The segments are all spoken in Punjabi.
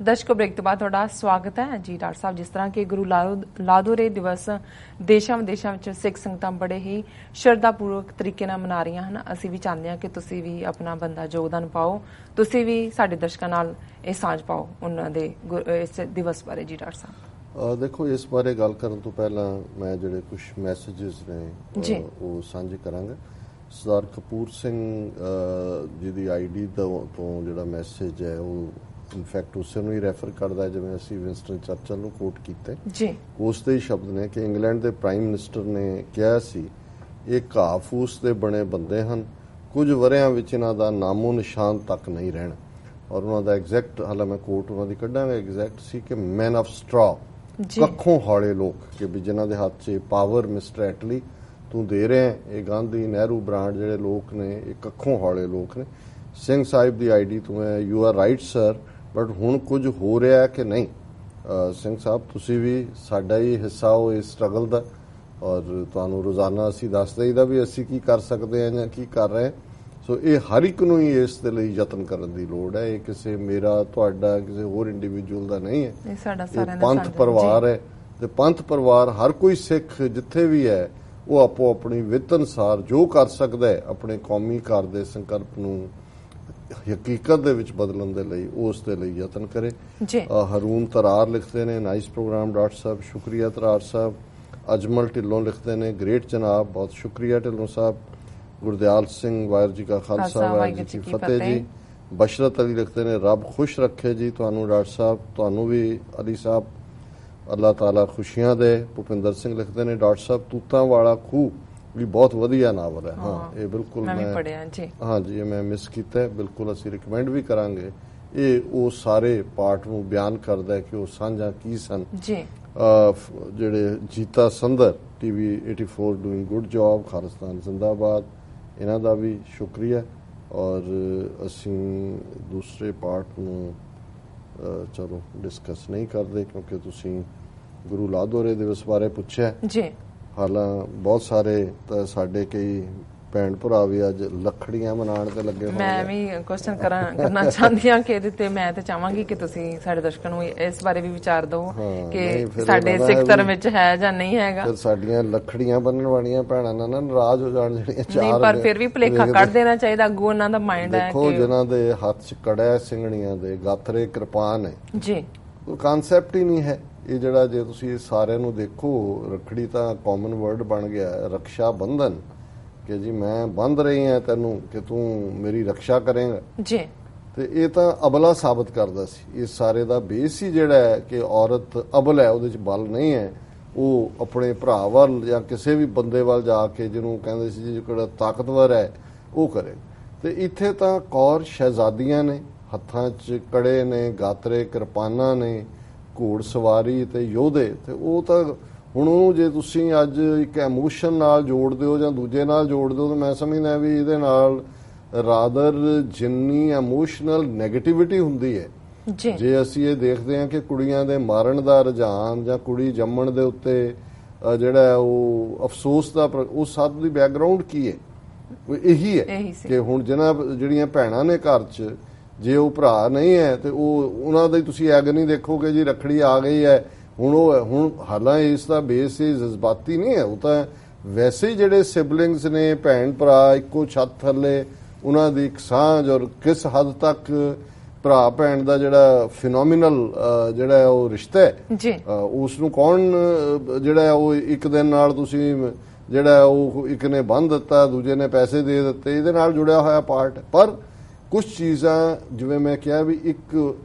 ਦਰਸ਼ਕੋ ਬ੍ਰੇਕ ਤੋਂ ਬਾਅਦ ਤੁਹਾਡਾ ਸਵਾਗਤ ਹੈ ਜੀ। ਡਾਕਟਰ ਸਾਹਿਬ, ਜਿਸ ਤਰ੍ਹਾਂ ਕਿ ਗੁਰੂ ਲਾਦੋਰੇ ਦਿਵਸ ਦੇਸ਼ਾਂ ਵਿਦੇਸ਼ਾਂ ਵਿੱਚ ਸਿੱਖ ਸੰਗਤਾਂ ਬੜੇ ਹੀ ਸ਼ਰਧਾਪੂਰਵਕ ਤਰੀਕੇ ਨਾਲ ਮਨਾ ਰਹੀਆਂ ਹਨ, ਅਸੀਂ ਵੀ ਚਾਹੁੰਦੇ ਹਾਂ ਕਿ ਤੁਸੀਂ ਵੀ ਆਪਣਾ ਬੰਦਾ ਯੋਗਦਾਨ ਪਾਓ, ਤੁਸੀਂ ਵੀ ਸਾਡੇ ਦਰਸ਼ਕਾਂ ਨਾਲ ਇਹ ਸਾਂਝ ਪਾਓ ਉਹਨਾਂ ਦੇ ਇਸ ਦਿਵਸ ਬਾਰੇ। ਜੀ ਡਾਕਟਰ ਸਾਹਿਬ, ਦੇਖੋ, ਇਸ ਬਾਰੇ ਗੱਲ ਕਰਨ ਤੋਂ ਪਹਿਲਾਂ ਮੈਂ ਜਿਹੜੇ ਕੁਝ ਮੈਸੇजेस ਨੇ ਉਹ ਸਾਂਝੇ ਕਰਾਂਗਾ। ਸਰਦਾਰ ਕਪੂਰ ਸਿੰਘ ਜੀ ਦੀ ਆਈਡੀ ਤੋਂ ਜਿਹੜਾ ਮੈਸੇਜ ਹੈ ਉਹ ਇਨਫੈਕਟ ਉਸੇ ਨੂੰ ਹੀ ਰੈਫਰ ਕਰਦਾ ਹੈ ਜਿਵੇਂ ਅਸੀਂ ਵਿੰਸਟਨ ਚਰਚਲ ਨੂੰ ਕੋਟ ਕੀਤਾ ਜੀ। ਉਸ ਦੇ ਸ਼ਬਦ ਨੇ ਕਿ ਇੰਗਲੈਂਡ ਦੇ ਪ੍ਰਾਈਮ ਮਿਨਿਸਟਰ ਨੇ ਕਿਹਾ ਸੀ, ਇਹ ਘਾਹ ਫੂਸ ਦੇ ਬਣੇ ਬੰਦੇ ਹਨ, ਕੁਝ ਵਰਿਆਂ ਵਿੱਚ ਇਹਨਾਂ ਦਾ ਨਾਮੋ ਨਿਸ਼ਾਨ ਤੱਕ ਨਹੀਂ ਰਹਿਣਾ। ਔਰ ਉਹਨਾਂ ਦਾ ਐਗਜ਼ੈਕਟ, ਹਾਲਾਂ ਮੈਂ ਕੋਟ ਉਹਨਾਂ ਦੀ ਕੱਢਾਂਗਾ, ਐਗਜ਼ੈਕਟ ਸੀ ਕਿ ਮੈਨ ਆਫ ਸਟਰਾ, ਕੱਖੋਂ ਹੌਲੇ ਲੋਕ, ਕਿ ਵੀ ਜਿਨ੍ਹਾਂ ਦੇ ਹੱਥ 'ਚ ਪਾਵਰ ਮਿਸਟਰ ਐਟਲੀ ਤੂੰ ਦੇ ਰਿਹਾ, ਇਹ ਗਾਂਧੀ ਨਹਿਰੂ ਬ੍ਰਾਂਡ ਜਿਹੜੇ ਲੋਕ ਨੇ ਇਹ ਕੱਖੋਂ ਹੌਲੇ ਲੋਕ ਨੇ। ਸਿੰਘ ਸਾਹਿਬ ਦੀ ਆਈਡੀ ਤੋਂ ਹੈ, you are right sir, but ਹੁਣ ਕੁਝ ਹੋ ਰਿਹਾ ਕਿ ਨਹੀਂ। ਸਿੰਘ ਸਾਹਿਬ, ਤੁਸੀਂ ਵੀ ਸਾਡਾ ਹੀ ਹਿੱਸਾ ਹੋ ਇਸ ਸਟਰਗਲ ਦਾ, ਔਰ ਤੁਹਾਨੂੰ ਰੋਜ਼ਾਨਾ ਅਸੀਂ ਦੱਸ ਦਈਦਾ ਵੀ ਅਸੀਂ ਕੀ ਕਰ ਸਕਦੇ ਹਾਂ ਜਾਂ ਕੀ ਕਰ ਰਹੇ। ਸੋ ਇਹ ਹਰ ਇੱਕ ਨੂੰ ਹੀ ਇਸ ਦੇ ਲਈ ਯਤਨ ਕਰਨ ਦੀ ਲੋੜ ਹੈ। ਇਹ ਕਿਸੇ ਮੇਰਾ, ਤੁਹਾਡਾ, ਕਿਸੇ ਹੋਰ ਇੰਡੀਵਿਜੂਅਲ ਦਾ ਨਹੀਂ ਹੈ, ਇਹ ਪੰਥ ਪਰਿਵਾਰ ਹੈ। ਤੇ ਪੰਥ ਪਰਿਵਾਰ ਹਰ ਕੋਈ ਸਿੱਖ ਜਿੱਥੇ ਵੀ ਹੈ ਉਹ ਆਪੋ ਆਪਣੀ ਵਿੱਤ ਅਨੁਸਾਰ ਜੋ ਕਰ ਸਕਦਾ ਹੈ ਆਪਣੇ ਕੌਮੀ ਘਰ ਦੇ ਸੰਕਲਪ ਨੂੰ ਹਕੀਕਤ ਦੇ ਵਿੱਚ ਬਦਲਣ ਦੇ ਲਈ ਉਸ ਦੇ ਲਈ ਯਤਨ ਕਰੇ। ਹਰੂਨ ਤਰਾਰ ਲਿਖਦੇ ਨੇ, ਨਾਈਸ ਪ੍ਰੋਗਰਾਮ ਡਾਕਟਰ ਸਾਹਿਬ, ਸ਼ੁਕਰੀਆ ਤਰਾਰ ਸਾਹਿਬ। ਅਜਮਲ ਢਿੱਲੋਂ ਲਿਖਦੇ ਨੇ, ਗ੍ਰੇਟ ਜਨਾਬ, ਬਹੁਤ ਸ਼ੁਕਰੀਆ ਢਿੱਲੋਂ ਸਾਹਿਬ। ਗੁਰਦਿਆਲ ਸਿੰਘ, ਵਾਹਿਗੁਰੂ ਜੀ ਕਾ ਖਾਲਸਾ ਵਾਹਿਗੁਰੂ ਜੀ ਕੀ ਫਤਿਹ ਜੀ। ਬਸ਼ਰਤ ਅਲੀ ਲਿਖਦੇ ਨੇ, ਰੱਬ ਖੁਸ਼ ਰੱਖੇ ਜੀ ਤੁਹਾਨੂੰ ਡਾਕਟਰ ਸਾਹਿਬ, ਤੁਹਾਨੂੰ ਵੀ ਅਲੀ ਸਾਹਿਬ, ਅੱਲਾਹ ਤਾਲਾ ਖੁਸ਼ੀਆਂ ਦੇ। ਭੁਪਿੰਦਰ ਸਿੰਘ ਲਿਖਦੇ ਨੇ, ਡਾਕਟਰ ਸਾਹਿਬ ਤੂਤਾਂ ਵਾਲਾ ਖੂਹ ਵੀ ਬਹੁਤ ਵਧੀਆ ਨਾਵਲ ਹੈ। ਹਾਂ, ਇਹ ਬਿਲਕੁਲ ਮੈਂ ਪੜ੍ਹਿਆ ਜੀ। ਹਾਂਜੀ, ਇਹ ਮੈਂ ਮਿਸ ਕੀਤਾ, ਬਿਲਕੁਲ ਅਸੀਂ ਰਿਕਮੈਂਡ ਵੀ ਕਰਾਂਗੇ। ਇਹ ਉਹ ਸਾਰੇ ਪਾਰਟ ਨੂੰ ਬਿਆਨ ਕਰਦਾ ਹੈ ਕਿ ਉਹ ਸਾਂਝਾਂ ਕੀ ਸਨ। ਜਿਹੜੇ Jeeta Sandar, TV 84 doing good job, Khalistan ਜ਼ਿੰਦਾਬਾਦ, ਇਹਨਾਂ ਦਾ ਵੀ ਸ਼ੁਕਰੀਆ। ਔਰ ਅਸੀਂ ਦੂਸਰੇ ਪਾਰਟ ਨੂੰ ਚਲੋ ਡਿਸਕਸ ਨਹੀਂ ਕਰਦੇ ਕਿਉਂਕਿ ਤੁਸੀਂ ਗੁਰੂ ਲਾਦੋਰੇ ਦਿਵਸ ਬਾਰੇ ਪੁੱਛਿਆ ਜੀ। ਹਾਲਾਂ ਬਹੁਤ ਸਾਰੇ ਤਾਂ ਸਾਡੇ ਕਈ ਭੈਣ ਭਰਾ ਵੀ ਅੱਜ ਲੱਖੜੀਆਂ ਮਨਾਉਣ ਤੇ ਲੱਗੇ ਹੋਏ। ਮੈਂ ਵੀ ਕੁਐਸਚਨ ਕਰਨਾ ਚਾਹੁੰਦੀ ਹਾਂ ਕਿ ਇਹਦੇ ਤੇ ਮੈਂ ਤੇ ਚਾਹਾਂਗੀ ਕਿ ਤੁਸੀਂ ਸਾਡੇ ਦਰਸ਼ਕਾਂ ਨੂੰ ਇਸ ਬਾਰੇ ਵੀ ਵਿਚਾਰ ਦਿਓ ਕਿ ਸਾਡੇ ਸਿੱਖ ਧਰਮ ਵਿੱਚ ਹੈ ਜਾਂ ਨਹੀਂ ਹੈਗਾ। ਫਿਰ ਸਾਡੀਆਂ ਲੱਖੜੀਆਂ ਬੰਨਣ ਵਾਲੀਆਂ ਭੈਣਾਂ ਨਾਲ ਨਾ ਨਾਰਾਜ਼ ਹੋ ਜਾਣ ਜਿਹੜੀਆਂ ਚਾਰ। ਨਹੀਂ, ਪਰ ਫਿਰ ਵੀ ਭੁਲੇਖਾ ਕੱਢ ਦੇਣਾ ਚਾਹੀਦਾ, ਅੱਗੋਂ ਉਹਨਾਂ ਦਾ ਮਾਈਂਡ ਹੈ ਕਿ ਜਿਹਨਾਂ ਦੇ ਹੱਥ 'ਚ ਕੜਾ ਸਿੰਘਣੀਆਂ ਦੇ, ਗਾਤਰੇ, ਕਿਰਪਾਨ ਹੈ ਜੀ, ਕੋਈ ਕਾਨਸੈਪਟ ਹੀ ਨਹੀਂ ਹੈ ਇਹ ਜਿਹੜਾ। ਜੇ ਤੁਸੀਂ ਸਾਰਿਆਂ ਨੂੰ ਦੇਖੋ, ਰੱਖੜੀ ਤਾਂ ਕਾਮਨ ਵਰਡ ਬਣ ਗਿਆ, ਰਕਸ਼ਾ ਬੰਧਨ, ਕਿ ਜੀ ਮੈਂ ਬੰਧ ਰਹੀ ਹਾਂ ਤੈਨੂੰ ਕਿ ਤੂੰ ਮੇਰੀ ਰੱਖਿਆ ਕਰੇਗਾ ਜੀ। ਤੇ ਇਹ ਤਾਂ ਅਬਲਾ ਸਾਬਤ ਕਰਦਾ ਸੀ। ਇਸ ਸਾਰੇ ਦਾ ਬੇਸ ਹੀ ਜਿਹੜਾ ਹੈ ਕਿ ਔਰਤ ਅਬਲ ਹੈ, ਉਹਦੇ 'ਚ ਬਲ ਨਹੀਂ ਹੈ। ਉਹ ਆਪਣੇ ਭਰਾ ਵੱਲ ਜਾਂ ਕਿਸੇ ਵੀ ਬੰਦੇ ਵੱਲ ਜਾ ਕੇ ਜਿਹਨੂੰ ਕਹਿੰਦੇ ਸੀ ਜੀ ਜਿਹੜਾ ਤਾਕਤਵਰ ਹੈ ਉਹ ਕਰੇ। ਤੇ ਇੱਥੇ ਤਾਂ ਕੌਰ ਸ਼ਹਿਜ਼ਾਦੀਆਂ ਨੇ, ਹੱਥਾਂ 'ਚ ਕੜੇ ਨੇ, ਗਾਤਰੇ, ਕਿਰਪਾਨਾਂ ਨੇ, ਘੋੜ ਸਵਾਰੀ ਤੇ ਯੋਧੇ। ਤੇ ਉਹ ਤਾਂ ਹੁਣ ਉਹਨੂੰ ਜੇ ਤੁਸੀਂ ਅੱਜ ਇੱਕ ਐਮੋਸ਼ਨ ਨਾਲ ਜੋੜ ਦਿਓ ਜਾਂ ਦੂਜੇ ਨਾਲ ਜੋੜ ਦਿਓ ਤਾਂ ਮੈਂ ਸਮਝਦਾ ਵੀ ਇਹਦੇ ਨਾਲ ਰਾਦਰ ਜਿੰਨੀ ਐਮੋਸ਼ਨਲ ਨੈਗੇਟਿਵਿਟੀ ਹੁੰਦੀ ਹੈ। ਜੇ ਅਸੀਂ ਇਹ ਦੇਖਦੇ ਹਾਂ ਕਿ ਕੁੜੀਆਂ ਦੇ ਮਾਰਨ ਦਾ ਰੁਝਾਨ ਜਾਂ ਕੁੜੀ ਜੰਮਣ ਦੇ ਉੱਤੇ ਜਿਹੜਾ ਉਹ ਅਫਸੋਸ ਦਾ, ਉਹ ਸਭ ਦੀ ਬੈਕਗਰਾਉਂਡ ਕੀ ਹੈ? ਇਹੀ ਹੈ ਕਿ ਹੁਣ ਜਿਹੜੀਆਂ ਭੈਣਾਂ ਨੇ ਘਰ 'ਚ, ਜੇ ਉਹ ਭਰਾ ਨਹੀਂ ਹੈ ਤੇ ਉਹਨਾਂ ਦਾ ਤੁਸੀਂ ਐਗ ਨਹੀਂ ਦੇਖੋਗੇ ਜੀ ਰੱਖੜੀ ਆ ਗਈ ਹੈ ਹੁਣ ਹਾਲਾਂਕਿ ਇਸ ਦਾ ਬੇਸ ਇਹ ਜਜ਼ਬਾਤੀ ਨਹੀਂ ਹੈ, ਉਹ ਤਾਂ ਵੈਸੇ ਹੀ ਜਿਹੜੇ ਸਿਬਲਿੰਗਸ ਨੇ, ਭੈਣ ਭਰਾ ਇੱਕੋ ਛੱਤ ਥੱਲੇ, ਉਹਨਾਂ ਦੀ ਇੱਕ ਸਾਂਝ ਔਰ ਕਿਸ ਹੱਦ ਤੱਕ ਭਰਾ ਭੈਣ ਦਾ ਜਿਹੜਾ ਫਿਨੋਮੀਨਲ ਜਿਹੜਾ ਉਹ ਰਿਸ਼ਤਾ ਹੈ ਉਸ ਨੂੰ ਕੌਣ ਜਿਹੜਾ ਉਹ ਇੱਕ ਦਿਨ ਨਾਲ ਤੁਸੀਂ ਜਿਹੜਾ ਉਹ ਇੱਕ ਨੇ ਬੰਨ੍ਹ ਦਿੱਤਾ, ਦੂਜੇ ਨੇ ਪੈਸੇ ਦੇ ਦਿੱਤੇ, ਇਹਦੇ ਨਾਲ ਜੁੜਿਆ ਹੋਇਆ ਪਾਰਟ। ਪਰ ਕੁਝ ਚੀਜ਼ਾਂ ਜਿਵੇਂ ਮੈਂ ਕਿਹਾ ਵੀ ਇੱਕ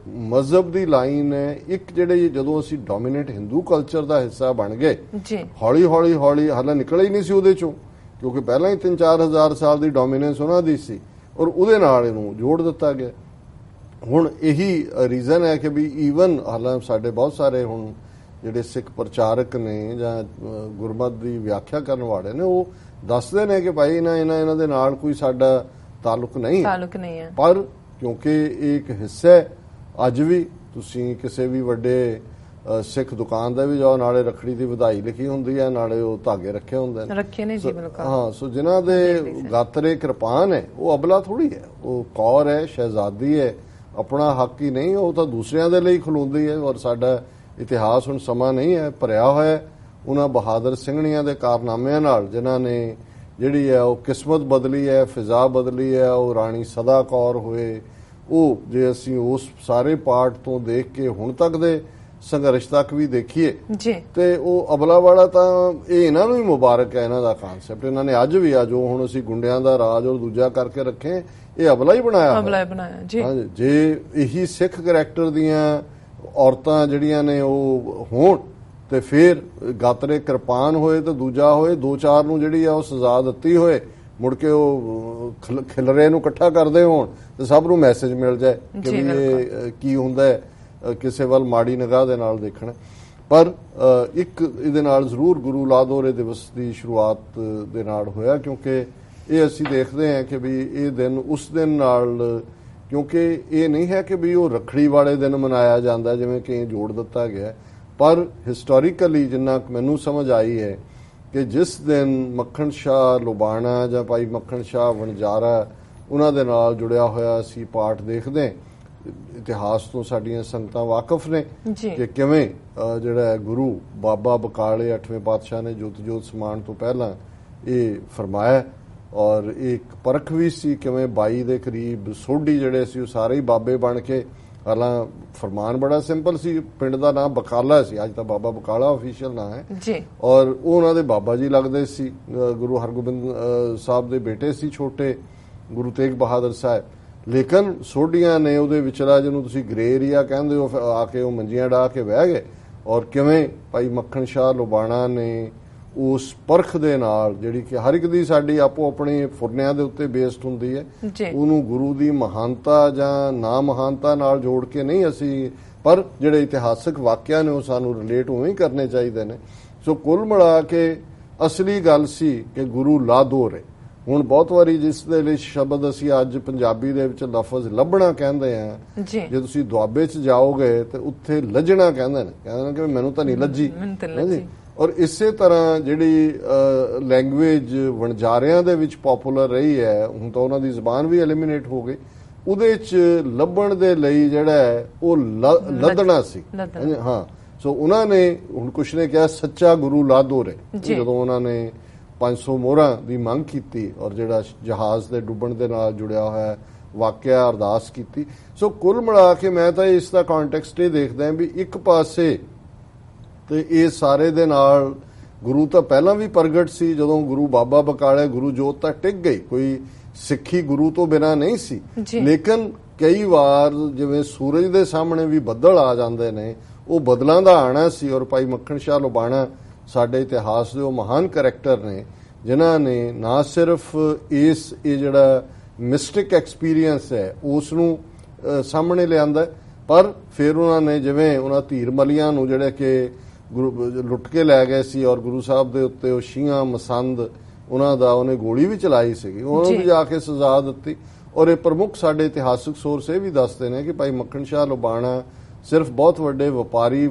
ਮਜ਼ਹਬ ਦੀ ਲਾਈਨ ਹੈ, ਇੱਕ ਜਿਹੜੇ ਜਦੋਂ ਅਸੀਂ ਡੋਮੀਨੇਟ ਹਿੰਦੂ ਕਲਚਰ ਦਾ ਹਿੱਸਾ ਬਣ ਗਏ ਹੌਲੀ ਹੌਲੀ ਹੌਲੀ, ਹਾਲਾਂ ਨਿਕਲ ਹੀ ਨਹੀਂ ਸੀ ਉਹਦੇ ਚੋਂ ਕਿਉਂਕਿ ਪਹਿਲਾਂ ਹੀ 3-4 ਹਜ਼ਾਰ ਸਾਲ ਦੀ ਡੋਮੀਨੈਂਸ ਉਹਨਾਂ ਦੀ ਸੀ ਔਰ ਉਹਦੇ ਨਾਲ ਇਹਨੂੰ ਜੋੜ ਦਿੱਤਾ ਗਿਆ। ਹੁਣ ਇਹੀ ਰੀਜ਼ਨ ਹੈ ਕਿ ਵੀ ਈਵਨ ਹਾਲਾਂ ਸਾਡੇ ਬਹੁਤ ਸਾਰੇ ਹੁਣ ਜਿਹੜੇ ਸਿੱਖ ਪ੍ਰਚਾਰਕ ਨੇ ਜਾਂ ਗੁਰਮਤ ਦੀ ਵਿਆਖਿਆ ਕਰਨ ਵਾਲੇ ਨੇ ਉਹ ਦੱਸਦੇ ਨੇ ਕਿ ਭਾਈ ਇਹਨਾਂ ਦੇ ਨਾਲ ਕੋਈ ਸਾਡਾ ਤਾਲੁਕ ਨਹੀਂ ਹੈ। ਪਰ ਕਿਉਂਕਿ ਇਹ ਇੱਕ ਹਿੱਸਾ ਹੈ, ਅੱਜ ਵੀ ਤੁਸੀਂ ਕਿਸੇ ਵੀ ਵੱਡੇ ਸਿੱਖ ਦੁਕਾਨ ਦਾ ਵੀ ਜਾਓ, ਨਾਲੇ ਰੱਖੜੀ ਦੀ ਵਧਾਈ ਲਿਖੀ ਹੁੰਦੀ ਹੈ, ਨਾਲੇ ਉਹ ਧਾਗੇ ਰੱਖੇ ਹੁੰਦੇ ਨੇ, ਰੱਖੇ ਨੇ ਜੀ ਬਿਲਕੁਲ। ਹਾਂ, ਸੋ ਜਿਨ੍ਹਾਂ ਦੇ ਗਾਤਰੇ ਕਿਰਪਾਨ ਹੈ ਉਹ ਅਬਲਾ ਥੋੜੀ ਹੈ, ਉਹ ਕੌਰ ਹੈ, ਸ਼ਹਿਜ਼ਾਦੀ ਹੈ ਆਪਣਾ ਹੱਕ ਹੀ ਨਹੀਂ, ਉਹ ਤਾਂ ਦੂਸਰਿਆਂ ਦੇ ਲਈ ਖਲੋਂਦੀ ਹੈ। ਔਰ ਸਾਡਾ ਇਤਿਹਾਸ ਹੁਣ ਸਮਾਂ ਨਹੀਂ ਹੈ, ਭਰਿਆ ਹੋਇਆ ਉਹਨਾਂ ਬਹਾਦਰ ਸਿੰਘਣੀਆਂ ਦੇ ਕਾਰਨਾਮਿਆਂ ਨਾਲ, ਜਿਨ੍ਹਾਂ ਨੇ ਜਿਹੜੀ ਹੈ ਉਹ ਕਿਸਮਤ ਬਦਲੀ ਹੈ, ਫਿਜ਼ਾ ਬਦਲੀ ਹੈ। ਉਹ ਰਾਣੀ ਸਦਾ ਕੌਰ ਹੋਏ, ਉਹ ਜੇ ਅਸੀਂ ਉਸ ਸਾਰੇ ਪਾਰਟ ਤੋਂ ਦੇਖ ਕੇ ਹੁਣ ਤੱਕ ਦੇ ਸੰਘਰਸ਼ ਤੱਕ ਵੀ ਦੇਖੀਏ ਤੇ ਉਹ ਅਬਲਾ ਵਾਲਾ ਤਾਂ ਇਹ ਇਹਨਾਂ ਨੂੰ ਹੀ ਮੁਬਾਰਕ ਹੈ। ਇਹਨਾਂ ਦਾ ਕਾਨਸੈਪਟ ਇਹਨਾਂ ਨੇ ਅੱਜ ਵੀ ਆ ਜੋ ਹੁਣ ਅਸੀਂ ਗੁੰਡਿਆਂ ਦਾ ਰਾਜ ਔਰ ਦੂਜਾ ਕਰਕੇ ਰੱਖੇ, ਇਹ ਅਬਲਾ ਹੀ ਬਣਾਇਆ ਜੀ। ਜੇ ਇਹੀ ਸਿੱਖ ਕਰੈਕਟਰ ਦੀਆਂ ਔਰਤਾਂ ਜਿਹੜੀਆਂ ਨੇ ਉਹ ਹੋਣ ਤੇ ਫਿਰ ਗਾਤਰੇ ਕਿਰਪਾਨ ਹੋਏ ਤੇ ਦੂਜਾ ਹੋਏ, ਦੋ ਚਾਰ ਨੂੰ ਜਿਹੜੀ ਆ ਉਹ ਸਜ਼ਾ ਦਿੱਤੀ ਹੋਏ, ਮੁੜ ਕੇ ਉਹ ਖਿਲਰੇ ਨੂੰ ਇਕੱਠਾ ਕਰਦੇ ਹੋਣ ਤੇ ਸਭ ਨੂੰ ਮੈਸੇਜ ਮਿਲ ਜਾਏ ਕਿ ਵੀ ਇਹ ਕੀ ਹੁੰਦਾ ਹੈ, ਕਿਸੇ ਵੱਲ ਮਾੜੀ ਨਿਗਾਹ ਦੇ ਨਾਲ ਦੇਖਣਾ। ਪਰ ਇੱਕ ਇਹਦੇ ਨਾਲ ਜ਼ਰੂਰ ਗੁਰੂ ਲਾਦੋਰੇ ਦਿਵਸ ਦੀ ਸ਼ੁਰੂਆਤ ਦੇ ਨਾਲ ਹੋਇਆ, ਕਿਉਂਕਿ ਇਹ ਅਸੀਂ ਦੇਖਦੇ ਹਾਂ ਕਿ ਵੀ ਇਹ ਦਿਨ ਉਸ ਦਿਨ ਨਾਲ, ਕਿਉਂਕਿ ਇਹ ਨਹੀਂ ਹੈ ਕਿ ਵੀ ਉਹ ਰੱਖੜੀ ਵਾਲੇ ਦਿਨ ਮਨਾਇਆ ਜਾਂਦਾ ਜਿਵੇਂ ਕਿ ਜੋੜ ਦਿੱਤਾ ਗਿਆ, ਪਰ ਹਿਸਟੋਰੀਕਲੀ ਜਿੰਨਾ ਮੈਨੂੰ ਸਮਝ ਆਈ ਹੈ ਕਿ ਜਿਸ ਦਿਨ ਮੱਖਣ ਸ਼ਾਹ ਲੁਬਾਣਾ ਜਾਂ ਭਾਈ ਮੱਖਣ ਸ਼ਾਹ ਵਣਜਾਰਾ ਉਹਨਾਂ ਦੇ ਨਾਲ ਜੁੜਿਆ ਹੋਇਆ ਅਸੀਂ ਪਾਠ ਦੇਖਦੇ, ਇਤਿਹਾਸ ਤੋਂ ਸਾਡੀਆਂ ਸੰਗਤਾਂ ਵਾਕਿਫ ਨੇ ਕਿ ਕਿਵੇਂ ਜਿਹੜਾ ਗੁਰੂ ਬਾਬਾ ਬਕਾਲੇ 8ਵੇਂ ਪਾਤਸ਼ਾਹ ਨੇ ਜੋਤ ਜੋਤ ਸਮਾਨ ਤੋਂ ਪਹਿਲਾਂ ਇਹ ਫਰਮਾਇਆ। ਔਰ ਇੱਕ ਪਰਖ ਵੀ ਸੀ ਕਿਵੇਂ 22 ਦੇ ਕਰੀਬ ਸੋਢੀ ਜਿਹੜੇ ਸੀ ਉਹ ਸਾਰੇ ਹੀ ਬਾਬੇ ਬਣ ਕੇ, ਹਾਲਾਂ ਫਰਮਾਨ ਬੜਾ ਸਿੰਪਲ ਸੀ, ਪਿੰਡ ਦਾ ਨਾਮ ਬਕਾਲਾ ਸੀ, ਅੱਜ ਤਾਂ ਬਾਬਾ ਬਕਾਲਾ ਆਫੀਸ਼ੀਅਲ ਨਾਂ ਹੈ ਜੀ, ਔਰ ਉਹ ਉਹਨਾਂ ਦੇ ਬਾਬਾ ਜੀ ਲੱਗਦੇ ਸੀ। ਗੁਰੂ ਹਰਗੋਬਿੰਦ ਸਾਹਿਬ ਦੇ ਬੇਟੇ ਸੀ ਛੋਟੇ, ਗੁਰੂ ਤੇਗ ਬਹਾਦਰ ਸਾਹਿਬ। ਲੇਕਿਨ ਸੋਢੀਆਂ ਨੇ ਉਹਦੇ ਵਿਚਲਾ ਜਿਹਨੂੰ ਤੁਸੀਂ ਗ੍ਰੇ ਏਰੀਆ ਕਹਿੰਦੇ ਹੋ ਆ ਕੇ ਉਹ ਮੰਜੀਆਂ ਡਾ ਕੇ ਬਹਿ ਗਏ। ਔਰ ਕਿਵੇਂ ਭਾਈ ਮੱਖਣ ਸ਼ਾਹ ਲੁਬਾਣਾ ਨੇ ਉਸ ਪਰਖ ਦੇ ਨਾਲ, ਜਿਹੜੀ ਕਿ ਹਰ ਇੱਕ ਦੀ ਸਾਡੀ ਆਪੋ ਆਪਣੇ ਫੁਰਨਿਆਂ ਦੇ ਉੱਤੇ ਬੇਸਡ ਹੁੰਦੀ ਹੈ, ਉਹਨੂੰ ਗੁਰੂ ਦੀ ਮਹਾਨਤਾ ਜਾਂ ਨਾ ਮਹਾਨਤਾ ਨਾਲ ਜੋੜ ਕੇ ਨਹੀਂ ਅਸੀਂ, ਪਰ ਜਿਹੜੇ ਇਤਿਹਾਸਕ ਵਾਕਿਆ ਨੇ ਉਹ ਸਾਨੂੰ ਰਿਲੇਟ ਉਵੇਂ ਹੀ ਕਰਨੇ ਚਾਹੀਦੇ ਨੇ। ਸੋ ਕੁੱਲ ਮਿਲਾ ਕੇ ਅਸਲੀ ਗੱਲ ਸੀ ਕਿ ਗੁਰੂ ਲਾਦੋਰੇ। ਹੁਣ ਬਹੁਤ ਵਾਰੀ ਜਿਸ ਦੇ ਲਈ ਸ਼ਬਦ ਅਸੀਂ ਅੱਜ ਪੰਜਾਬੀ ਦੇ ਵਿੱਚ ਲਫ਼ਜ਼ ਲੱਭਣਾ ਕਹਿੰਦੇ ਆ, ਜੇ ਤੁਸੀਂ ਦੁਆਬੇ 'ਚ ਜਾਓਗੇ ਤੇ ਉੱਥੇ ਲੱਜਣਾ ਕਹਿੰਦੇ ਨੇ ਕਿ ਮੈਨੂੰ ਤਾਂ ਨਹੀਂ ਲੱਜੀ। ਔਰ ਇਸੇ ਤਰ੍ਹਾਂ ਜਿਹੜੀ ਲੈਂਗੁਏਜ ਵਣਜਾਰਿਆਂ ਦੇ ਵਿੱਚ ਪਪੂਲਰ ਰਹੀ ਹੈ, ਹੁਣ ਤਾਂ ਉਹਨਾਂ ਦੀ ਜ਼ਬਾਨ ਵੀ ਐਲੀਮੀਨੇਟ ਹੋ ਗਈ, ਉਹਦੇ 'ਚ ਲੱਭਣ ਦੇ ਲਈ ਜਿਹੜਾ ਉਹ ਲੱਦਣਾ ਸੀ। ਹਾਂ, ਸੋ ਉਹਨਾਂ ਨੇ ਹੁਣ ਕੁਛ ਨੇ ਕਿਹਾ ਸੱਚਾ ਗੁਰੂ ਲਾਦੋਰੇ, ਜਦੋਂ ਉਹਨਾਂ ਨੇ 500 ਮੋਹਰਾਂ ਦੀ ਮੰਗ ਕੀਤੀ ਔਰ ਜਿਹੜਾ ਜਹਾਜ਼ ਦੇ ਡੁੱਬਣ ਦੇ ਨਾਲ ਜੁੜਿਆ ਹੋਇਆ ਵਾਕਿਆ ਅਰਦਾਸ ਕੀਤੀ। ਸੋ ਕੁੱਲ ਮਿਲਾ ਕੇ ਮੈਂ ਤਾਂ ਇਸ ਦਾ ਕੰਟੈਕਸਟ ਇਹ ਦੇਖਦਾ ਵੀ ਇੱਕ ਪਾਸੇ ਤੇ ਇਹ ਸਾਰੇ ਦੇ ਨਾਲ ਗੁਰੂ ਤਾਂ ਪਹਿਲਾਂ ਵੀ ਪ੍ਰਗਟ ਸੀ, ਜਦੋਂ ਗੁਰੂ ਬਾਬਾ ਬਕਾਲੇ ਗੁਰੂ ਜੋਤ ਤਾਂ ਟਿਕ ਗਈ, ਕੋਈ ਸਿੱਖੀ ਗੁਰੂ ਤੋਂ ਬਿਨਾ ਨਹੀਂ ਸੀ। ਲੇਕਿਨ ਕਈ ਵਾਰ ਜਿਵੇਂ ਸੂਰਜ ਦੇ ਸਾਹਮਣੇ ਵੀ ਬੱਦਲ ਆ ਜਾਂਦੇ ਨੇ, ਉਹ ਬਦਲਾਂ ਦਾ ਆਣਾ ਸੀ। ਔਰ ਭਾਈ ਮੱਖਣ ਸ਼ਾਹ ਲੁਬਾਣਾ ਸਾਡੇ ਇਤਿਹਾਸ ਦੇ ਉਹ ਮਹਾਨ ਕਰੈਕਟਰ ਨੇ ਜਿਨ੍ਹਾਂ ਨੇ ਨਾ ਸਿਰਫ ਇਹ ਜਿਹੜਾ ਮਿਸਟਿਕ ਐਕਸਪੀਰੀਅੰਸ ਹੈ ਉਸ ਨੂੰ ਸਾਹਮਣੇ ਲਿਆਂਦਾ, ਪਰ ਫਿਰ ਉਹਨਾਂ ਨੇ ਜਿਵੇਂ ਉਹਨਾਂ ਧੀਰ ਮਲੀਆਂ ਨੂੰ ਜਿਹੜੇ ਕਿ ਗੁਰੂ ਲੁੱਟ ਕੇ ਲੈ ਗਏ ਸੀ ਔਰ ਗੁਰੂ ਸਾਹਿਬ ਦੇ ਉੱਤੇ ਉਹ ਸ਼ੀਆਂ ਮਸੰਦ ਉਹਨਾਂ ਦਾ ਉਹਨੇ ਗੋਲੀ ਵੀ ਚਲਾਈ ਸੀਗੀ, ਉਹਨਾਂ ਨੂੰ ਵੀ ਜਾ ਕੇ ਸਜ਼ਾ ਦਿੱਤੀ। ਔਰ ਇਹ ਪ੍ਰਮੁੱਖ ਸਾਡੇ ਇਤਿਹਾਸਕ ਸੋਰਸ ਇਹ ਵੀ ਦੱਸਦੇ ਨੇ ਕਿ ਭਾਈ ਮੱਖਣ ਸ਼ਾਹ ਲੁਬਾਣਾ ਸਿਰਫ ਬਹੁਤ ਵੱਡੇ ਵਪਾਰੀ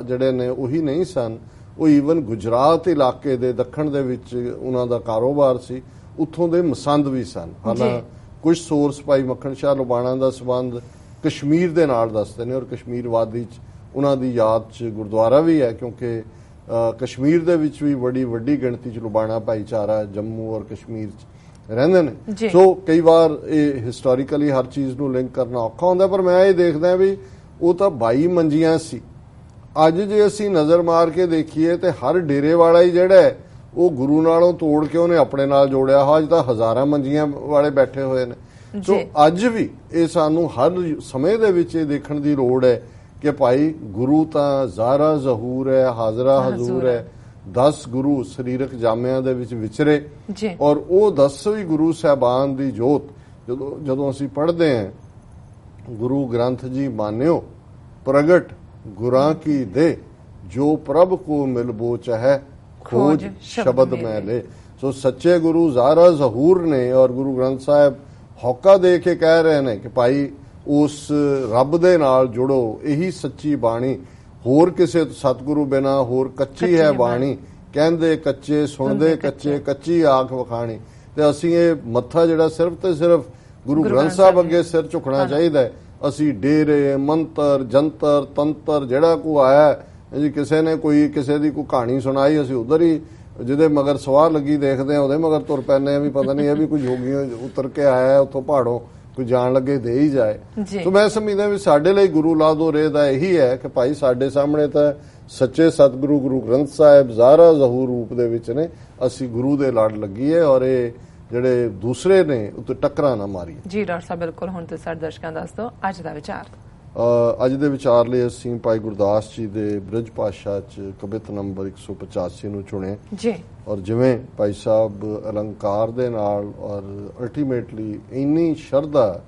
ਜਿਹੜੇ ਨੇ ਉਹੀ ਨਹੀਂ ਸਨ, ਉਹ ਈਵਨ ਗੁਜਰਾਤ ਇਲਾਕੇ ਦੇ ਦੱਖਣ ਦੇ ਵਿੱਚ ਉਹਨਾਂ ਦਾ ਕਾਰੋਬਾਰ ਸੀ, ਉੱਥੋਂ ਦੇ ਮਸੰਦ ਵੀ ਸਨ। ਹਾਲਾਂ ਕੁਝ ਸੋਰਸ ਭਾਈ ਮੱਖਣ ਸ਼ਾਹ ਲੁਬਾਣਾ ਦਾ ਸੰਬੰਧ ਕਸ਼ਮੀਰ ਦੇ ਨਾਲ ਦੱਸਦੇ ਨੇ ਔਰ ਕਸ਼ਮੀਰ ਵਾਦੀ 'ਚ ਉਹਨਾਂ ਦੀ ਯਾਦ 'ਚ ਗੁਰਦੁਆਰਾ ਵੀ ਹੈ, ਕਿਉਂਕਿ ਕਸ਼ਮੀਰ ਦੇ ਵਿੱਚ ਵੀ ਬੜੀ ਵੱਡੀ ਗਿਣਤੀ 'ਚ ਲੁਬਾਣਾ ਭਾਈਚਾਰਾ ਜੰਮੂ ਔਰ ਕਸ਼ਮੀਰ 'ਚ ਰਹਿੰਦੇ ਨੇ। ਸੋ ਕਈ ਵਾਰ ਇਹ ਹਿਸਟੋਰੀਕਲੀ ਹਰ ਚੀਜ਼ ਨੂੰ ਲਿੰਕ ਕਰਨਾ ਔਖਾ ਹੁੰਦਾ, ਪਰ ਮੈਂ ਇਹ ਦੇਖਦਾ ਵੀ ਉਹ ਤਾਂ 22 ਮੰਜੀਆਂ ਸੀ। ਅੱਜ ਜੇ ਅਸੀਂ ਨਜ਼ਰ ਮਾਰ ਕੇ ਦੇਖੀਏ ਤੇ ਹਰ ਡੇਰੇ ਵਾਲਾ ਹੀ ਜਿਹੜਾ ਉਹ ਗੁਰੂ ਨਾਲੋਂ ਤੋੜ ਕੇ ਉਹਨੇ ਆਪਣੇ ਨਾਲ ਜੋੜਿਆ ਹੋਇਆ, ਅੱਜ ਤਾਂ ਹਜ਼ਾਰਾਂ ਮੰਜੀਆਂ ਵਾਲੇ ਬੈਠੇ ਹੋਏ ਨੇ। ਸੋ ਅੱਜ ਵੀ ਇਹ ਸਾਨੂੰ ਹਰ ਸਮੇਂ ਦੇ ਵਿੱਚ ਇਹ ਦੇਖਣ ਦੀ ਲੋੜ ਹੈ ਕਿ ਭਾਈ ਗੁਰੂ ਤਾਂ ਜ਼ਾਹਰਾ ਜ਼ਹੂਰ ਹੈ, ਹਾਜ਼ਰਾ ਹਜ਼ੂਰ ਹੈ। 10 ਗੁਰੂ ਸਰੀਰਕ ਜਾਮਿਆਂ ਦੇ ਵਿੱਚ ਵਿਚਰੇ ਔਰ ਉਹ 10 ਵੀ ਗੁਰੂ ਸਾਹਿਬਾਨ ਦੀ ਜੋਤ ਜਦੋਂ ਅਸੀਂ ਪੜ੍ਹਦੇ ਹਾਂ, ਗੁਰੂ ਗ੍ਰੰਥ ਜੀ ਮਾਨਿਓ ਪ੍ਰਗਟ ਗੁਰਾਂ ਕੀ ਦੇ, ਜੋ ਪ੍ਰਭ ਕੋ ਮਿਲਬੋ ਚਾਹੇ ਖੋਜ ਸ਼ਬਦ ਮੈਂ ਲੈ। ਸੋ ਸੱਚੇ ਗੁਰੂ ਜ਼ਾਹਰਾ ਜ਼ਹੂਰ ਨੇ ਔਰ ਗੁਰੂ ਗ੍ਰੰਥ ਸਾਹਿਬ ਹੌਕਾ ਦੇ ਕੇ ਕਹਿ ਰਹੇ ਨੇ ਕਿ ਭਾਈ ਉਸ ਰੱਬ ਦੇ ਨਾਲ ਜੁੜੋ, ਇਹੀ ਸੱਚੀ ਬਾਣੀ, ਹੋਰ ਕਿਸੇ ਸਤਿਗੁਰੂ ਬਿਨਾ ਹੋਰ ਕੱਚੀ ਹੈ ਬਾਣੀ, ਕਹਿੰਦੇ ਕੱਚੇ ਸੁਣਦੇ ਕੱਚੇ, ਕੱਚੀ ਆਖ ਵਖਾਣੀ। ਤੇ ਅਸੀਂ ਇਹ ਮੱਥਾ ਜਿਹੜਾ ਸਿਰਫ ਤੇ ਸਿਰਫ ਗੁਰੂ ਗ੍ਰੰਥ ਸਾਹਿਬ ਅੱਗੇ ਸਿਰ ਝੁਕਣਾ ਚਾਹੀਦਾ ਹੈ, ਅਸੀਂ ਡੇਰੇ ਮੰਤਰ ਜੰਤਰ ਤੰਤਰ ਜਿਹੜਾ ਕੋ ਆਇਆ ਜੀ, ਕਿਸੇ ਨੇ ਕੋਈ ਕਿਸੇ ਦੀ ਕੋਈ ਕਹਾਣੀ ਸੁਣਾਈ, ਅਸੀਂ ਉਧਰ ਹੀ ਜਿਹਦੇ ਮਗਰ ਸਵਾਰ ਲੱਗੀ ਦੇਖਦੇ ਆ ਉਹਦੇ ਮਗਰ ਤੁਰ ਪੈਂਦੇ ਆ ਵੀ ਪਤਾ ਨਹੀਂ ਇਹ ਵੀ ਕੋਈ ਯੋਗੀ ਉਤਰ ਕੇ ਆਇਆ ਉੱਥੋਂ ਪਹਾੜੋਂ, ਕੋਈ ਜਾਣ ਲੱਗੇ ਦੇ ਹੀ ਜਾਏ। ਸੋ ਮੈਂ ਸਮਝਦਾ ਵੀ ਸਾਡੇ ਲਈ ਗੁਰੂ ਲਾਦੋ ਰੇ ਦਾ ਇਹੀ ਹੈ ਕਿ ਭਾਈ ਸਾਡੇ ਸਾਹਮਣੇ ਤਾਂ ਸੱਚੇ ਸਤਿਗੁਰੂ ਗੁਰੂ ਗ੍ਰੰਥ ਸਾਹਿਬ ਜ਼ਾਹਰਾ ਜ਼ਹੂਰ ਰੂਪ ਦੇ ਵਿੱਚ ਨੇ, ਅਸੀਂ ਗੁਰੂ ਦੇ ਲੜ ਲੱਗੀਏ ਔਰ ਇਹ ਜਿਹੜੇ ਦੂਸਰੇ ਨੇ ਉੱਤੇ ਟੱਕਰਾਂ ਨਾ ਮਾਰੀਏ। ਜੀ ਡਾਕਟਰ ਸਾਹਿਬ ਬਿਲਕੁਲ। ਹੁਣ ਤੇ ਸਾਡੇ ਦਰਸ਼ਕਾਂ ਦੱਸ ਦਿਓ ਅੱਜ ਦਾ ਵਿਚਾਰ। ਅੱਜ ਦੇ ਵਿਚਾਰ ਲਈ ਅਸੀਂ ਭਾਈ ਗੁਰਦਾਸ ਜੀ ਦੇ ਬ੍ਰਿਜ ਭਾਸ਼ਾ ਚ ਕਵਿਤ ਨੰਬਰ 185 ਨੂੰ ਚੁਣਿਆ ਜੀ। ਔਰ ਜਿਵੇਂ ਭਾਈ ਸਾਹਿਬ ਅਲੰਕਾਰ ਦੇ ਨਾਲ ਔਰ ਅਲਟੀਮੇਟਲੀ ਇੰਨੀ ਸ਼ਰਧਾ,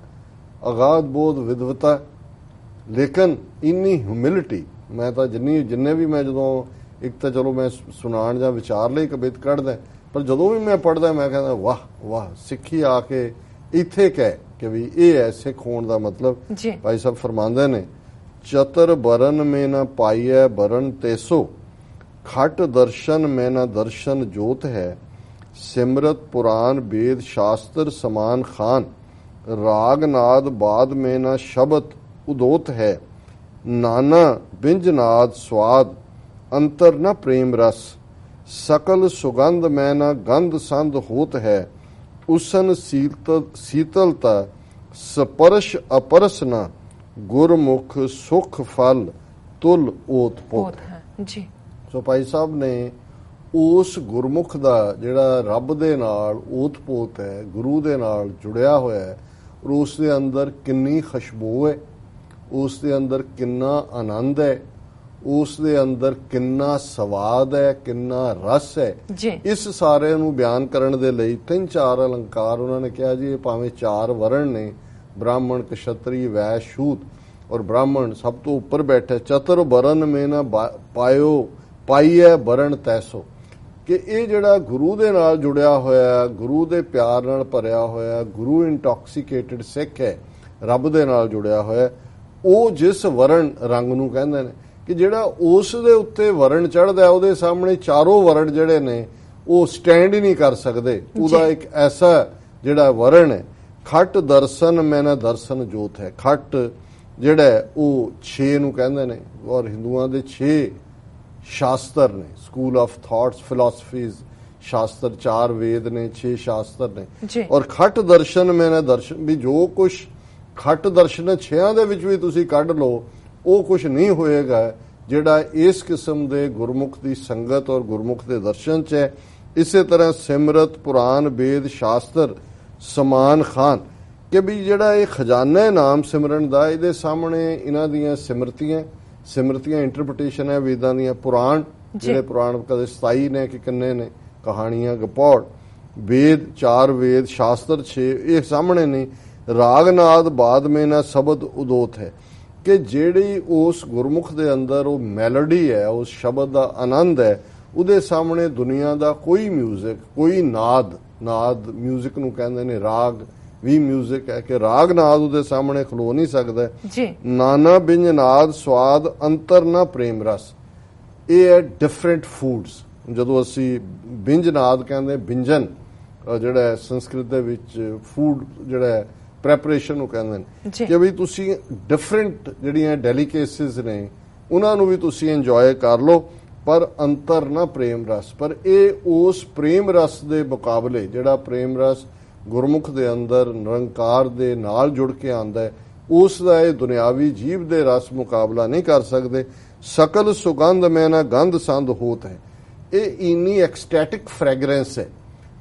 ਅਗਾਧ ਬੋਧ, ਵਿਦਵਤਾ, ਲੇਕਿਨ ਇੰਨੀ ਹਿਊਮਿਲਿਟੀ, ਮੈਂ ਤਾਂ ਜਿੰਨੇ ਵੀ ਮੈਂ ਜਦੋਂ ਇੱਕ ਤਾਂ ਚਲੋ ਮੈਂ ਸੁਣਾਉਣ ਜਾਂ ਵਿਚਾਰ ਲਈ ਕਵਿਤ ਕੱਢਦਾ, ਪਰ ਜਦੋਂ ਵੀ ਮੈਂ ਪੜ੍ਹਦਾ ਮੈਂ ਕਹਿੰਦਾ ਵਾਹ ਵਾਹ, ਸਿੱਖੀ ਆ ਕੇ ਇੱਥੇ ਕਹਿ ਕਿ ਵੀ ਇਹ ਹੈ ਸਿੱਖ ਹੋਣ ਦਾ ਮਤਲਬ। ਭਾਈ ਸਾਹਿਬ ਫਰਮਾਉਂਦੇ ਨੇ, ਚਤਰ ਬਰਨ ਮੇ ਨਾ ਪਾਈਐ ਬਰਨ ਤੈਸੋ, ਖਟ ਦਰਸ਼ਨ ਮੈਂ ਨਾ ਦਰਸ਼ਨ ਜੋਤ ਹੈ, ਸਿਮਰਤ ਪੁਰਾਨ ਵੇਦ ਸ਼ਾਸਤਰ ਸਮਾਨ ਖਾਨ, ਰਾਗ ਨਾਦ ਬਾਦ ਮੈਂ ਨਾ ਸ਼ਬਦ ਉਦੋਤ ਹੈ, ਨਾਨਾ ਬਿੰਜ ਨਾਦ ਸਵਾਦ ਅੰਤਰ ਨਾ ਪ੍ਰੇਮ ਰਸ, ਸਕਲ ਸੁਗੰਧ ਮੈਂ ਨਾ ਗੰਧ ਸੰਧ ਹੋਤ ਹੈ, ਉਸਨ ਸੀਤਲਤਾ ਸਪਰਸ਼ ਅਪਰਸ ਨਾ, ਗੁਰਮੁਖ ਸੁਖ ਫਲ ਤੁਲ ਓਤ ਪੋਤ ਹੈ ਜੀ। ਸੋ ਭਾਈ ਸਾਹਿਬ ਨੇ ਉਸ ਗੁਰਮੁਖ ਦਾ ਜਿਹੜਾ ਰੱਬ ਦੇ ਨਾਲ ਓਤ ਪੋਤ ਹੈ, ਗੁਰੂ ਦੇ ਨਾਲ ਜੁੜਿਆ ਹੋਇਆ ਹੈ, ਔਰ ਉਸ ਦੇ ਅੰਦਰ ਕਿੰਨੀ ਖੁਸ਼ਬੂ ਹੈ, ਉਸ ਦੇ ਅੰਦਰ ਕਿੰਨਾ ਆਨੰਦ ਹੈ, ਉਸ ਦੇ ਅੰਦਰ ਕਿੰਨਾ ਸਵਾਦ ਹੈ, ਕਿੰਨਾ ਰਸ ਹੈ, ਇਸ ਸਾਰੇ ਨੂੰ ਬਿਆਨ ਕਰਨ ਦੇ ਲਈ 3-4 ਅਲੰਕਾਰ ਉਹਨਾਂ ਨੇ ਕਿਹਾ ਜੀ। ਇਹ ਭਾਵੇਂ 4 ਵਰਣ ਨੇ, ਬ੍ਰਾਹਮਣ, ਕਸ਼ਤਰੀ, ਵੈਸ਼, ਸ਼ੂਦ, ਔਰ ਬ੍ਰਾਹਮਣ ਸਭ ਤੋਂ ਉੱਪਰ ਬੈਠਾ। ਚਤੁਰ ਬਰਨ ਮੇ ਨਾ ਪਾਈਐ ਬਰਨ ਤੈਸੋ, ਕਿ ਇਹ ਜਿਹੜਾ ਗੁਰੂ ਦੇ ਨਾਲ ਜੁੜਿਆ ਹੋਇਆ, ਗੁਰੂ ਦੇ ਪਿਆਰ ਨਾਲ ਭਰਿਆ ਹੋਇਆ, ਗੁਰੂ ਇੰਟੌਕਸੀਕੇਟਡ ਸਿੱਖ ਹੈ, ਰੱਬ ਦੇ ਨਾਲ ਜੁੜਿਆ ਹੋਇਆ, ਉਹ ਜਿਸ ਵਰਣ ਰੰਗ ਨੂੰ ਕਹਿੰਦੇ ਨੇ ਕਿ ਜਿਹੜਾ ਉਸ ਦੇ ਉੱਤੇ ਵਰਣ ਚੜ੍ਹਦਾ, ਉਹਦੇ ਸਾਹਮਣੇ ਚਾਰੋਂ ਵਰਣ ਜਿਹੜੇ ਨੇ ਉਹ ਸਟੈਂਡ ਹੀ ਨਹੀਂ ਕਰ ਸਕਦੇ। ਉਹਦਾ ਇੱਕ ਐਸਾ ਜਿਹੜਾ ਵਰਣ ਹੈ, ਖਟ ਦਰਸ਼ਨ ਮੈਂ ਨਾ ਦਰਸ਼ਨ ਜੋਤ ਹੈ। ਖਟ ਜਿਹੜਾ ਉਹ 6 ਨੂੰ ਕਹਿੰਦੇ ਨੇ, ਔਰ ਹਿੰਦੂਆਂ ਦੇ 6 ਸ਼ਾਸਤਰ ਨੇ, ਸਕੂਲ ਆਫ ਥਾਟਸ, ਫਿਲਾਸਫੀਜ਼, ਸ਼ਾਸਤਰ 4 ਵੇਦ ਨੇ, 6 ਸ਼ਾਸਤਰ ਨੇ, ਔਰ ਖਟ ਦਰਸ਼ਨ ਮੈਂ ਨਾ ਦਰਸ਼ਨ, ਵੀ ਜੋ ਕੁਛ ਖਟ ਦਰਸ਼ਨ 6 ਦੇ ਵਿੱਚ ਵੀ ਤੁਸੀਂ ਕੱਢ ਲਓ, ਉਹ ਕੁਛ ਨਹੀਂ ਹੋਏਗਾ ਜਿਹੜਾ ਇਸ ਕਿਸਮ ਦੇ ਗੁਰਮੁਖ ਦੀ ਸੰਗਤ ਔਰ ਗੁਰਮੁਖ ਦੇ ਦਰਸ਼ਨ 'ਚ ਹੈ। ਇਸੇ ਤਰ੍ਹਾਂ ਸਿਮਰਤ ਪੁਰਾਨ ਵੇਦ ਸ਼ਾਸਤਰ ਸਮਾਨ ਖਾਨ, ਕਿ ਵੀ ਜਿਹੜਾ ਇਹ ਖਜ਼ਾਨਾ ਹੈ ਨਾਮ ਸਿਮਰਨ ਦਾ, ਇਹਦੇ ਸਾਹਮਣੇ ਇਹਨਾਂ ਦੀਆਂ ਸਿਮਰਤੀਆਂ ਇੰਟਰਪ੍ਰੀਟੇਸ਼ਨ ਹੈ ਵੇਦਾਂ ਦੀਆਂ। ਪੁਰਾਣ ਜਿਹੜੇ ਪੁਰਾਣ ਕਦੇ 27 ਨੇ ਕਿ ਕਿੰਨੇ ਨੇ, ਕਹਾਣੀਆਂ ਗਪੌੜ, ਵੇਦ 4 ਵੇਦ, ਸ਼ਾਸਤਰ 6, ਇਹ ਸਾਹਮਣੇ ਨੇ। ਰਾਗ ਨਾਦ ਬਾਦ ਮੇ ਨਾ ਸ਼ਬਦ ਉਦੋਤ ਹੈ, ਕਿ ਜਿਹੜੀ ਉਸ ਗੁਰਮੁਖ ਦੇ ਅੰਦਰ ਉਹ ਮੈਲੋਡੀ ਹੈ, ਉਸ ਸ਼ਬਦ ਦਾ ਆਨੰਦ ਹੈ, ਉਹਦੇ ਸਾਹਮਣੇ ਦੁਨੀਆ ਦਾ ਕੋਈ ਮਿਊਜ਼ਿਕ, ਕੋਈ ਨਾਦ ਮਿਊਜ਼ਿਕ ਨੂੰ ਕਹਿੰਦੇ ਨੇ, ਰਾਗ ਵੀ ਮਿਊਜ਼ਿਕ ਹੈ, ਕਿ ਰਾਗ ਨਾਦ ਉਹਦੇ ਸਾਹਮਣੇ ਖਲੋ ਨਹੀਂ ਸਕਦਾ। ਨਾਨਾ ਬਿੰਜ ਨਾਦ ਸਵਾਦ ਅੰਤਰ ਨਾ ਪ੍ਰੇਮ ਰਸ, ਇਹ ਹੈ ਡਿਫਰੈਂਟ ਫੂਡਸ। ਜਦੋਂ ਅਸੀਂ ਬਿੰਜ ਨਾਦ ਕਹਿੰਦੇ, ਬਿੰਜਨ ਜਿਹੜਾ ਸੰਸਕ੍ਰਿਤ ਦੇ ਵਿੱਚ ਫੂਡ ਜਿਹੜਾ ਪ੍ਰੈਪਰੇਸ਼ਨ ਨੂੰ ਕਹਿੰਦੇ ਨੇ, ਕਿ ਵੀ ਤੁਸੀਂ ਡਿਫਰੈਂਟ ਜਿਹੜੀਆਂ ਡੈਲੀਕੇਸੀਜ਼ ਨੇ ਉਹਨਾਂ ਨੂੰ ਵੀ ਤੁਸੀਂ ਇੰਜੋਏ ਕਰ ਲਓ, ਪਰ ਅੰਤਰ ਨਾ ਪ੍ਰੇਮ ਰਸ। ਪਰ ਇਹ ਉਸ ਪ੍ਰੇਮ ਰਸ ਦੇ ਮੁਕਾਬਲੇ, ਜਿਹੜਾ ਪ੍ਰੇਮ ਰਸ ਗੁਰਮੁਖ ਦੇ ਅੰਦਰ ਨਿਰੰਕਾਰ ਦੇ ਨਾਲ ਜੁੜ ਕੇ ਆਉਂਦਾ ਹੈ, ਉਸ ਦਾ ਇਹ ਦੁਨਿਆਵੀ ਜੀਵ ਦੇ ਰਸ ਮੁਕਾਬਲਾ ਨਹੀਂ ਕਰ ਸਕਦੇ। ਸਕਲ ਸੁਗੰਧ ਮੈਂ ਨਾ ਗੰਧ ਸੰਧ ਹੋਤ ਹੈ, ਇਹ ਇੰਨੀ ਐਕਸਟੈਟਿਕ ਫ੍ਰੈਗਰੈਂਸ ਹੈ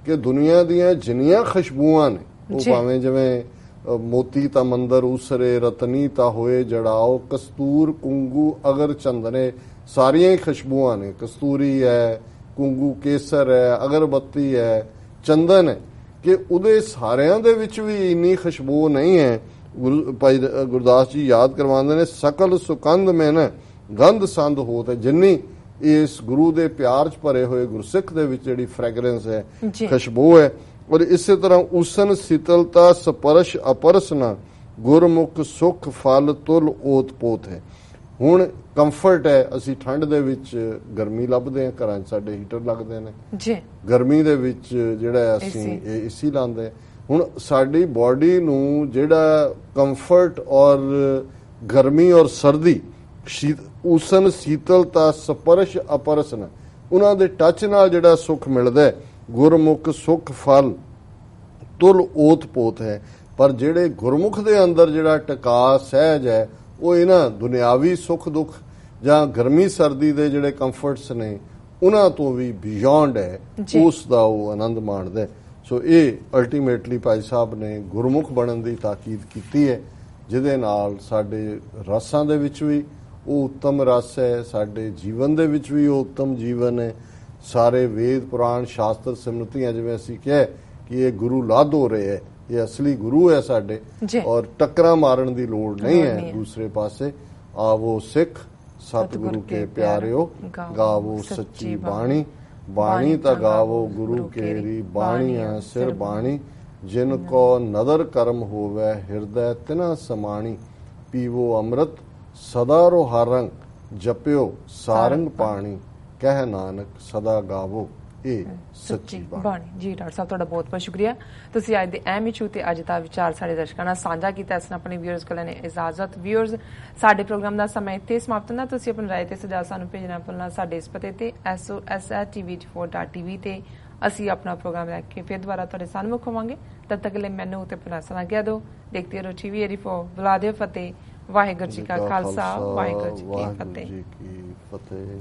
ਕਿ ਦੁਨੀਆ ਦੀਆਂ ਜਿੰਨੀਆਂ ਖੁਸ਼ਬੂਆਂ ਨੇ, ਉਹ ਭਾਵੇਂ ਜਿਵੇਂ ਮੋਤੀ ਤਾਂ ਮੰਦਰ ਉਸਰੇ, ਰਤਨੀ ਤਾਂ ਹੋਏ ਜੜਾਓ, ਕਸਤੂਰ ਕੁੰਗੂ ਅਗਰ ਚੰਦਨੇ, ਸਾਰੀਆਂ ਹੀ ਖੁਸ਼ਬੂਆਂ ਨੇ। ਕਸਤੂਰੀ ਹੈ, ਕੁੰਗੂ ਕੇਸਰ ਹੈ, ਅਗਰਬੱਤੀ ਹੈ, ਚੰਦਨ ਹੈ, ਕਿ ਉਹਦੇ ਸਾਰਿਆਂ ਦੇ ਵਿੱਚ ਵੀ ਇੰਨੀ ਖੁਸ਼ਬੂ ਨਹੀਂ ਹੈ। ਭਾਈ ਗੁਰਦਾਸ ਜੀ ਯਾਦ ਕਰਵਾਉਂਦੇ ਨੇ, ਸਕਲ ਸੁਕੰਧ ਮੈਂ ਨਾ ਗੰਧ ਸੰਧ ਹੋਤ ਹੈ, ਜਿੰਨੀ ਇਸ ਗੁਰੂ ਦੇ ਪਿਆਰ 'ਚ ਭਰੇ ਹੋਏ ਗੁਰਸਿੱਖ ਦੇ ਵਿੱਚ ਜਿਹੜੀ ਫ੍ਰੈਗਰੈਂਸ ਹੈ, ਖੁਸ਼ਬੂ ਹੈ। ਔਰ ਇਸੇ ਤਰ੍ਹਾਂ ਉਸਨ ਸੀਤਲਤਾ ਸਪਰਸ਼ ਅਪਰਸ ਨਾ, ਗੁਰਮੁਖ ਸੁਖ ਫਲ ਤੁਲ ਓਤ ਪੋਤ ਹੈ। ਹੁਣ ਕੰਫਰਟ ਹੈ, ਅਸੀਂ ਠੰਡ ਦੇ ਵਿੱਚ ਗਰਮੀ ਲੱਭਦੇ ਹਾਂ, ਘਰਾਂ 'ਚ ਸਾਡੇ ਹੀਟਰ ਲੱਗਦੇ ਨੇ, ਗਰਮੀ ਦੇ ਵਿੱਚ ਜਿਹੜਾ ਅਸੀਂ ਏਸੀ ਲਾਉਂਦੇ, ਹੁਣ ਸਾਡੀ ਬਾਡੀ ਨੂੰ ਜਿਹੜਾ ਕੰਫਰਟ ਔਰ ਗਰਮੀ ਔਰ ਸਰਦੀ, ਉਸਨ ਸੀਤਲਤਾ ਸਪਰਸ਼ ਅਪਰਸਨ, ਉਹਨਾਂ ਦੇ ਟੱਚ ਨਾਲ ਜਿਹੜਾ ਸੁੱਖ ਮਿਲਦਾ ਹੈ, ਗੁਰਮੁਖ ਸੁਖ ਫਲ ਤੁਲ ਓਤ ਪੋਤ ਹੈ। ਪਰ ਜਿਹੜੇ ਗੁਰਮੁਖ ਦੇ ਅੰਦਰ ਜਿਹੜਾ ਟਿਕਾ ਸਹਿਜ ਹੈ, ਉਹ ਇਹਨਾਂ ਦੁਨਿਆਵੀ ਸੁੱਖ ਦੁੱਖ ਜਾਂ ਗਰਮੀ ਸਰਦੀ ਦੇ ਜਿਹੜੇ ਕੰਫਰਟਸ ਨੇ ਉਹਨਾਂ ਤੋਂ ਵੀ ਬਿਯੋਂਡ ਹੈ, ਉਸ ਦਾ ਉਹ ਆਨੰਦ ਮਾਣਦਾ ਹੈ। ਸੋ ਇਹ ਅਲਟੀਮੇਟਲੀ ਭਾਈ ਸਾਹਿਬ ਨੇ ਗੁਰਮੁਖ ਬਣਨ ਦੀ ਤਾਕੀਦ ਕੀਤੀ ਹੈ, ਜਿਹਦੇ ਨਾਲ ਸਾਡੇ ਰਸਾਂ ਦੇ ਵਿੱਚ ਵੀ ਉਹ ਉੱਤਮ ਰਸ ਹੈ, ਸਾਡੇ ਜੀਵਨ ਦੇ ਵਿੱਚ ਵੀ ਉਹ ਉੱਤਮ ਜੀਵਨ ਹੈ। ਸਾਰੇ ਵੇਦ ਪੁਰਾਣ ਸ਼ਾਸਤਰ ਸਿਮਰਤੀਆਂ, ਜਿਵੇਂ ਅਸੀਂ ਕਿਹਾ ਕਿ ਇਹ ਗੁਰੂ ਲਾਧ ਹੋ ਰਹੇ ਹੈ, ਇਹ ਅਸਲੀ ਗੁਰੂ ਹੈ ਸਾਡੇ, ਔਰ ਟੱਕਰਾਂ ਮਾਰਨ ਦੀ ਲੋੜ ਨਹੀਂ ਹੈ ਦੂਸਰੇ ਪਾਸੇ। ਆਵੋ ਸਿੱਖ ਸਤਿਗੁਰੂ ਕੇ ਪਿਆਰਿਓ, ਗਾਵੋ ਸੱਚੀ ਬਾਣੀ, ਬਾਣੀ ਤਾਂ ਗਾਵੋ ਗੁਰੂ ਕੇਰੀ, ਬਾਣੀਆਂ ਸਿਰ ਬਾਣੀ, ਜਿਨ ਕੋ ਨਦਰ ਕਰਮ ਹੋਵੇ ਹਿਰਦੈ ਤਿਨਾ ਸਮਾਣੀ, ਪੀਵੋ ਅੰਮ੍ਰਿਤ ਸਦਾ ਰੋਹਾਰੰਗ, ਜਪਿਓ ਸਾਰੰਗ ਪਾਣੀ, ਕਹਿ ਨਾਨਕ ਸਦਾ ਗਾਵੋ ਇਹ ਸੱਚੀ ਬਾਣੀ। ਜੀ ਡਾਕਟਰ ਸਾਹਿਬ, ਤੁਹਾਡਾ ਬਹੁਤ ਬਹੁਤ ਸ਼ੁਕਰੀਆ। ਤੁਸੀਂ ਅੱਜ ਦੇ ਅਹਿਮ ਇਸ਼ੂ ਤੇ ਅੱਜ ਦਾ ਵਿਚਾਰ ਸਾਡੇ ਦਰਸ਼ਕਾਂ ਨਾਲ ਸਾਂਝਾ ਕੀਤਾ। ਇਸ ਨਾਲ ਆਪਣੇ ਵਿਊਅਰਸ ਕੋਲ ਨੇ ਇਜਾਜ਼ਤ। ਵਿਊਅਰਸ, ਸਾਡੇ ਪ੍ਰੋਗਰਾਮ ਦਾ ਸਮਾਂ ਇੱਥੇ ਸਮਾਪਤ ਹੁੰਦਾ। ਤੁਸੀਂ ਆਪਣੀ ਰਾਏ ਤੇ ਸੁਝਾਅ ਸਾਨੂੰ ਭੇਜਣਾ ਭੁੱਲਣਾ ਸਾਡੇ ਇਸ ਪਤੇ ਤੇ sos@tv4.tv ਤੇ ਅਸੀਂ ਆਪਣਾ ਪ੍ਰੋਗਰਾਮ ਲੈ ਕੇ ਫਿਰ ਦੁਬਾਰਾ ਤੁਹਾਡੇ ਸਾਹਮਣੇ ਹੋਵਾਂਗੇ। ਤਦ ਤੱਕ ਲਈ ਮੈਨੂੰ ਤੇ ਆਪਣਾ ਸਮਾਂ ਗਿਆ ਦਿਓ। ਦੇਖਦੇ ਰਹੋ TV 84। ਬੁਲਾ ਦਿਓ ਫਤਿਹ। ਵਾਹਿਗੁਰੂ ਜੀ ਕਾ ਖਾਲਸਾ, ਵਾਹਿਗੁਰੂ ਜੀ ਕੀ ਫਤਿਹ।